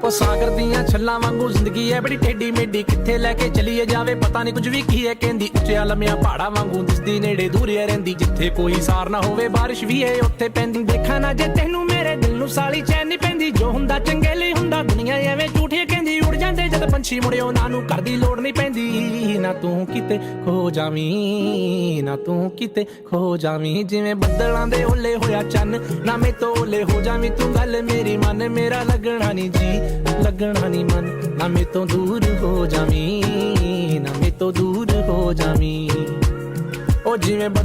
ਉਹ ਸਾਗਰ ਦੀਆਂ ਛੱਲਾਂ ਵਾਂਗੂ ਜ਼ਿੰਦਗੀ ਐ ਬੜੀ ਟੇਢੀ ਮੇਢੀ, ਕਿੱਥੇ ਲੈ ਕੇ ਚਲੀਏ ਜਾਵੇ ਪਤਾ ਨਹੀਂ ਕੁਝ ਵੀ ਕੀ ਐ ਕਹਿੰਦੀ। ਉੱਚਿਆਂ ਲੰਮਿਆਂ ਪਹਾੜਾਂ ਵਾਂਗੂ ਦਿਸਦੀ ਨੇੜੇ ਦੂਰ ਐ ਰਹਿੰਦੀ, ਜਿੱਥੇ ਕੋਈ ਸਾਰ ਨਾ ਹੋਵੇ ਬਾਰਿਸ਼ ਵੀ ਐ ਉੱਥੇ ਪੈਂਦੀ। ਦੇਖਾਂ ਨਾ ਜੇ ਤੈਨੂੰ ਮੇਰੇ ਦਿਲ ਨੂੰ ਸਾਲੀ ਚੈਨ ਨਹੀਂ ਪੈਂਦੀ, ਜੋ ਹੁੰਦਾ ਚੰਗੇ ਲਈ ਹੁੰਦਾ ਦੁਨੀਆ ਐਵੇਂ ਝੂਠੀ ਕਹਿੰਦੀ। ਉੜ ਜਾਂਦੇ ਜਦ ਪੰਛੀ ਮੁੜੇ ਉਹਨਾਂ ਨੂੰ ਘਰ ਦੀ ਲੋੜ ਨਹੀਂ ਪੈਂਦੀ। ਨਾ ਤੂੰ ਕਿਤੇ ਖੋ ਜਾਵੀਂ, ਨਾ ਤੂੰ ਕਿਤੇ ਖੋ ਜਾਵੀਂ, ਜਿਵੇਂ ਬੱਦਲਾਂ ਦੇ ਓਲੇ ਹੋਇਆ ਚੰਨ, ਨਾ ਮੇ ਤੋਂ ਓਲੇ ਹੋ ਜਾਵੀਂ ਤੂੰ। ਗੱਲ ਮੇਰੀ ਮਨ, ਮੇਰਾ ਲੱਗਣਾ ਨਹੀਂ ਜੀ, ਲੱਗਣਾ ਨਹੀਂ ਮਨ, ਨਾ ਮੇ ਤੋਂ ਦੂਰ ਹੋ ਜਾਵੀਂ, ਨਾ ਮੇ ਤੋਂ ਦੂਰ ਹੋ ਜਾਵੀਂ। ਉਹ ਜਿਵੇਂ